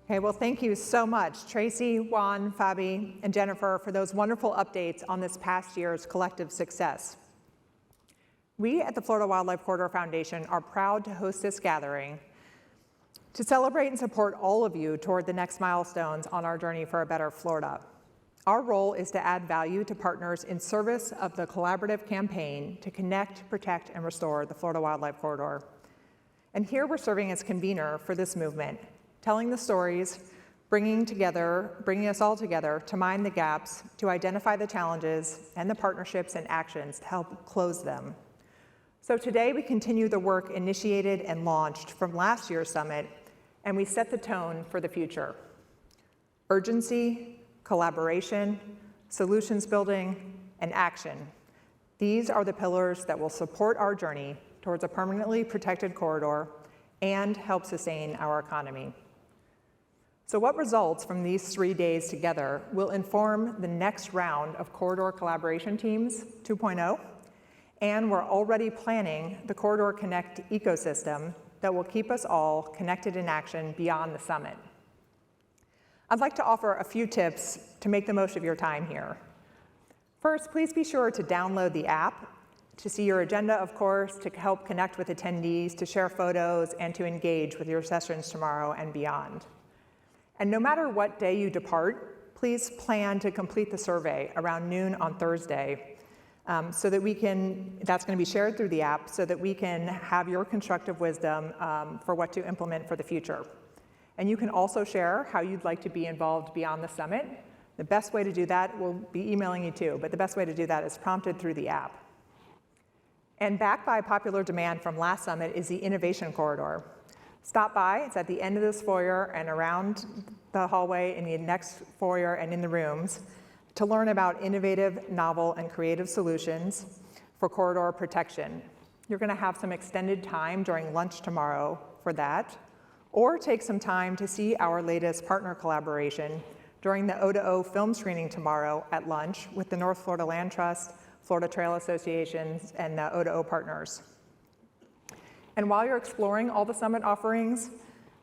Okay, well, thank you so much, Tracy, Juan, Fabi, and Jennifer, for those wonderful updates on this past year's collective success. We at the Florida Wildlife Corridor Foundation are proud to host this gathering to celebrate and support all of you toward the next milestones on our journey for a better Florida. Our role is to add value to partners in service of the collaborative campaign to connect, protect, and restore the Florida Wildlife Corridor. And here we're serving as convener for this movement, telling the stories, bringing us all together to mind the gaps, to identify the challenges and the partnerships and actions to help close them. So today we continue the work initiated and launched from last year's summit, and we set the tone for the future. Urgency, collaboration, solutions building, and action. These are the pillars that will support our journey towards a permanently protected corridor and help sustain our economy. So what results from these 3 days together will inform the next round of Corridor Collaboration Teams 2.0, and we're already planning the Corridor Connect ecosystem that will keep us all connected in action beyond the summit. I'd like to offer a few tips to make the most of your time here. First, please be sure to download the app to see your agenda, of course, to help connect with attendees, to share photos, and to engage with your sessions tomorrow and beyond. And no matter what day you depart, please plan to complete the survey around noon on Thursday so that that's going to be shared through the app so that we can have your constructive wisdom for what to implement for the future. And you can also share how you'd like to be involved beyond the summit. The best way to do that, we'll be emailing you too, but the best way to do that is prompted through the app. And backed by popular demand from last summit is the Innovation Corridor. Stop by, it's at the end of this foyer and around the hallway in the next foyer and in the rooms to learn about innovative, novel, and creative solutions for corridor protection. You're gonna have some extended time during lunch tomorrow for that, or take some time to see our latest partner collaboration during the O2O film screening tomorrow at lunch with the North Florida Land Trust, Florida Trail Associations, and the O2O partners. And while you're exploring all the summit offerings,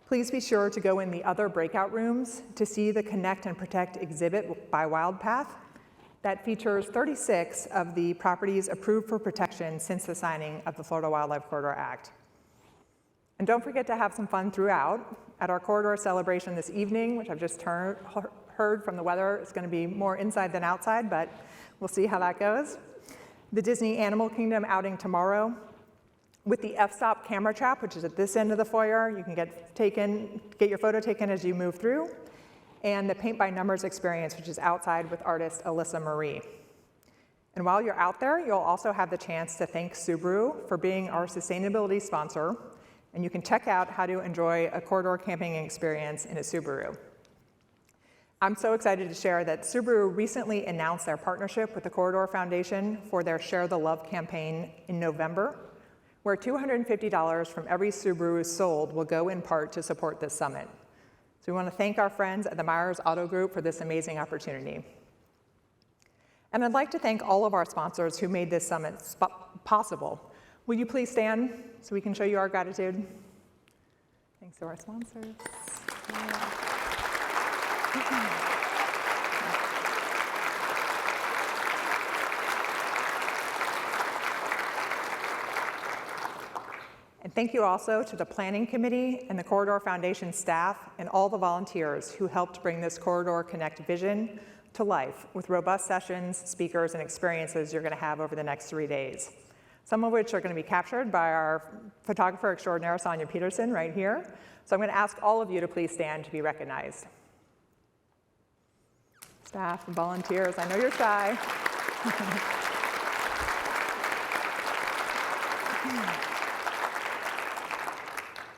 please be sure to go in the other breakout rooms to see the Connect and Protect exhibit by WildPath that features 36 of the properties approved for protection since the signing of the Florida Wildlife Corridor Act. And don't forget to have some fun throughout. At our corridor celebration this evening, which I've just heard from the weather, it's going to be more inside than outside, but we'll see how that goes. The Disney Animal Kingdom outing tomorrow with the f-stop camera trap, which is at this end of the foyer. You can get your photo taken as you move through. And the Paint by Numbers experience, which is outside with artist Alyssa Marie. And while you're out there, you'll also have the chance to thank Subaru for being our sustainability sponsor. And you can check out how to enjoy a corridor camping experience in a Subaru. I'm so excited to share that Subaru recently announced their partnership with the Corridor Foundation for their Share the Love campaign in November, where $250 from every Subaru sold will go in part to support this summit. So we want to thank our friends at the Myers Auto Group for this amazing opportunity. And I'd like to thank all of our sponsors who made this summit possible. Will you please stand so we can show you our gratitude? Thanks to our sponsors. And thank you also to the Planning Committee and the Corridor Foundation staff and all the volunteers who helped bring this Corridor Connect vision to life with robust sessions, speakers, and experiences you're going to have over the next 3 days. Some of which are going to be captured by our photographer extraordinaire, Sonia Peterson, right here. So I'm going to ask all of you to please stand to be recognized. Staff and volunteers, I know you're shy.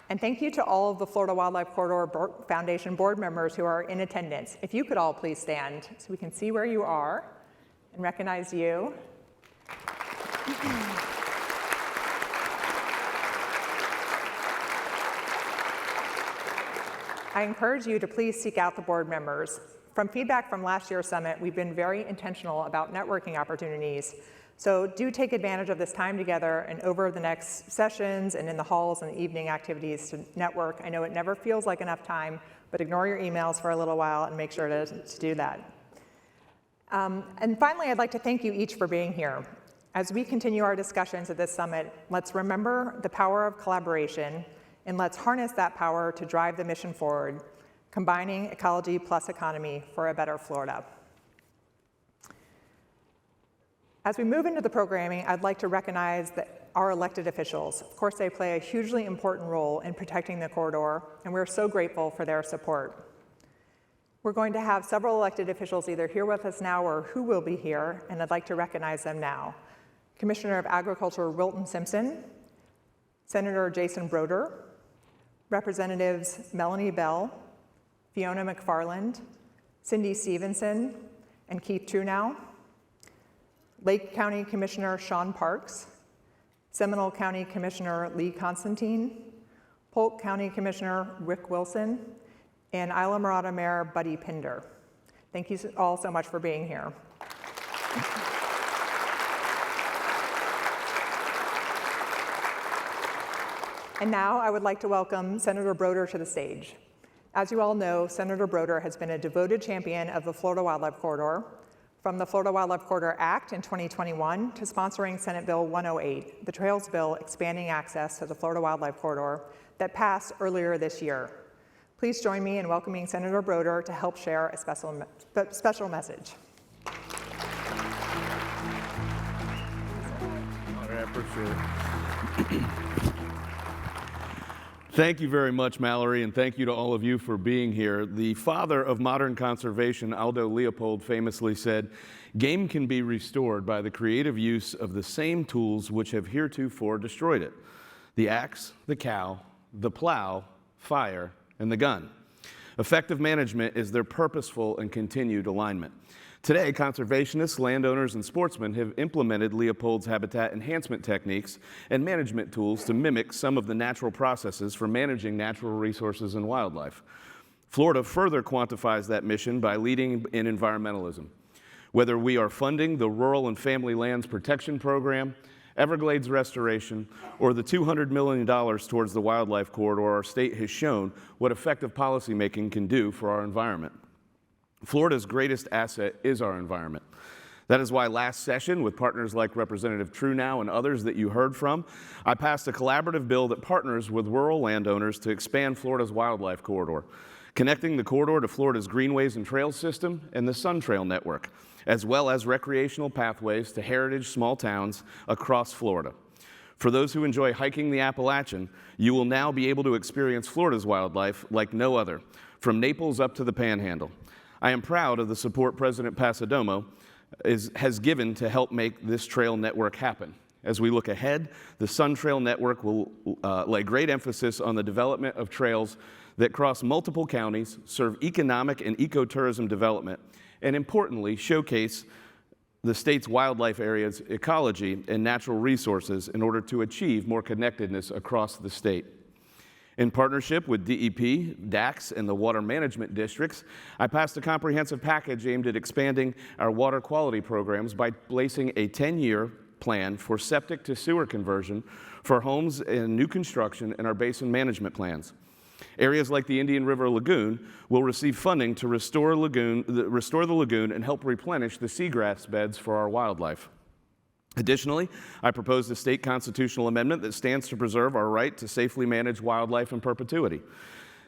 And thank you to all of the Florida Wildlife Corridor Foundation board members who are in attendance. If you could all please stand so we can see where you are and recognize you. I encourage you to please seek out the board members. From feedback from last year's summit, we've been very intentional about networking opportunities So do take advantage of this time together and over the next sessions and in the halls and evening activities to network. I know it never feels like enough time, but ignore your emails for a little while and make sure to do that. And finally, I'd like to thank you each for being here. As we continue our discussions at this summit, let's remember the power of collaboration, and let's harness that power to drive the mission forward, combining ecology plus economy for a better Florida. As we move into the programming, I'd like to recognize our elected officials. Of course, they play a hugely important role in protecting the corridor, and we're so grateful for their support. We're going to have several elected officials either here with us now or who will be here, and I'd like to recognize them now. Commissioner of Agriculture Wilton Simpson, Senator Jason Brodeur, Representatives Melanie Bell, Fiona McFarland, Cindy Stevenson, and Keith Trunow, Lake County Commissioner Sean Parks, Seminole County Commissioner Lee Constantine, Polk County Commissioner Rick Wilson, and Islamorada Mayor Buddy Pinder. Thank you all so much for being here. And now I would like to welcome Senator Brodeur to the stage. As you all know, Senator Brodeur has been a devoted champion of the Florida Wildlife Corridor, from the Florida Wildlife Corridor Act in 2021 to sponsoring Senate Bill 108, the Trails Bill expanding access to the Florida Wildlife Corridor that passed earlier this year. Please join me in welcoming Senator Brodeur to help share a special message. All right, I appreciate it. Thank you very much, Mallory, and thank you to all of you for being here. The father of modern conservation, Aldo Leopold, famously said, "Game can be restored by the creative use of the same tools which have heretofore destroyed it: the axe, the cow, the plow, fire, and the gun." Effective management is their purposeful and continued alignment. Today, conservationists, landowners, and sportsmen have implemented Leopold's habitat enhancement techniques and management tools to mimic some of the natural processes for managing natural resources and wildlife. Florida further quantifies that mission by leading in environmentalism. Whether we are funding the Rural and Family Lands Protection Program, Everglades restoration, or the $200 million towards the wildlife corridor, our state has shown what effective policymaking can do for our environment. Florida's greatest asset is our environment. That is why last session, with partners like Representative Trunow and others that you heard from, I passed a collaborative bill that partners with rural landowners to expand Florida's wildlife corridor, connecting the corridor to Florida's greenways and trails system and the Sun Trail network, as well as recreational pathways to heritage small towns across Florida. For those who enjoy hiking the Appalachian, you will now be able to experience Florida's wildlife like no other, from Naples up to the Panhandle. I am proud of the support President Pasadomo has given to help make this trail network happen. As we look ahead, the Sun Trail network will lay great emphasis on the development of trails that cross multiple counties, serve economic and ecotourism development, and importantly, showcase the state's wildlife areas, ecology, and natural resources in order to achieve more connectedness across the state. In partnership with DEP, DACS, and the water management districts, I passed a comprehensive package aimed at expanding our water quality programs by placing a 10-year plan for septic to sewer conversion for homes in new construction in our basin management plans. Areas like the Indian River Lagoon will receive funding to restore the lagoon and help replenish the seagrass beds for our wildlife. Additionally, I proposed a state constitutional amendment that stands to preserve our right to safely manage wildlife in perpetuity.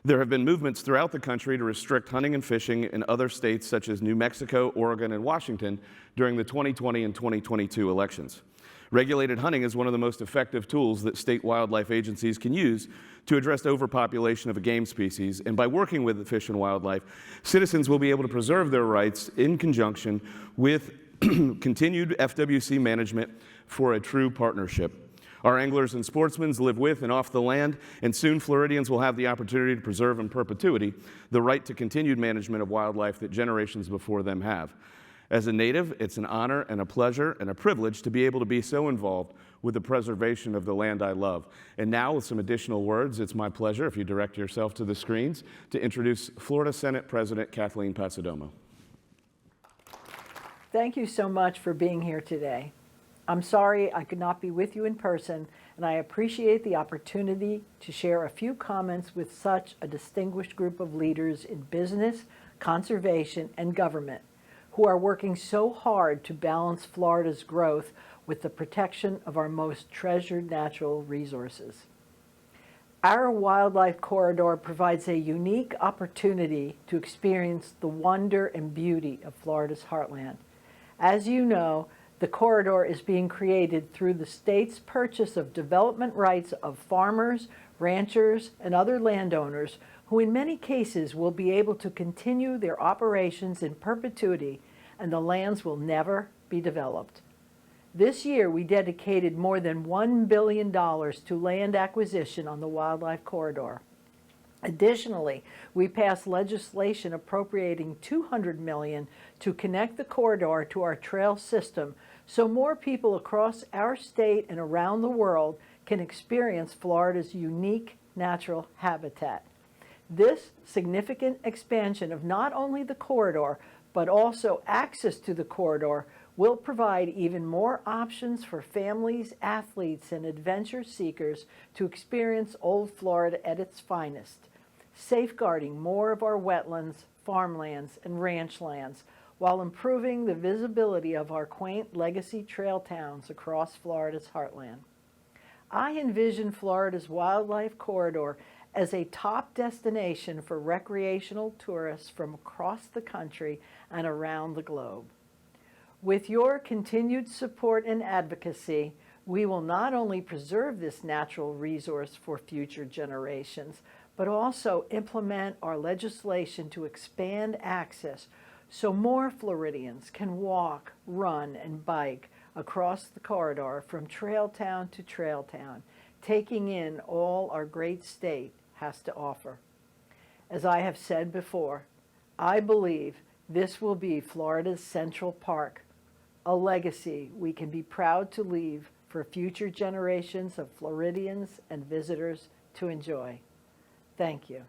There have been movements throughout the country to restrict hunting and fishing in other states such as New Mexico, Oregon, and Washington during the 2020 and 2022 elections. Regulated hunting is one of the most effective tools that state wildlife agencies can use to address overpopulation of a game species, and by working with the Fish and Wildlife, citizens will be able to preserve their rights in conjunction with continued FWC management for a true partnership. Our anglers and sportsmen live with and off the land, and soon Floridians will have the opportunity to preserve in perpetuity the right to continued management of wildlife that generations before them have. As a native, it's an honor and a pleasure and a privilege to be able to be so involved with the preservation of the land I love. And now, with some additional words, it's my pleasure, if you direct yourself to the screens, to introduce Florida Senate President Kathleen Pasadomo. Thank you so much for being here today. I'm sorry I could not be with you in person, and I appreciate the opportunity to share a few comments with such a distinguished group of leaders in business, conservation, and government who are working so hard to balance Florida's growth with the protection of our most treasured natural resources. Our wildlife corridor provides a unique opportunity to experience the wonder and beauty of Florida's heartland. As you know, the corridor is being created through the state's purchase of development rights of farmers, ranchers, and other landowners who in many cases will be able to continue their operations in perpetuity, and the lands will never be developed. This year, we dedicated more than $1 billion to land acquisition on the wildlife corridor. Additionally, we passed legislation appropriating $200 million to connect the corridor to our trail system so more people across our state and around the world can experience Florida's unique natural habitat. This significant expansion of not only the corridor, but also access to the corridor will provide even more options for families, athletes, and adventure seekers to experience Old Florida at its finest, safeguarding more of our wetlands, farmlands, and ranch lands, while improving the visibility of our quaint legacy trail towns across Florida's heartland. I envision Florida's wildlife corridor as a top destination for recreational tourists from across the country and around the globe. With your continued support and advocacy, we will not only preserve this natural resource for future generations, but also implement our legislation to expand access so more Floridians can walk, run, and bike across the corridor from trail town to trail town, taking in all our great state has to offer. As I have said before, I believe this will be Florida's Central Park, a legacy we can be proud to leave for future generations of Floridians and visitors to enjoy. Thank you.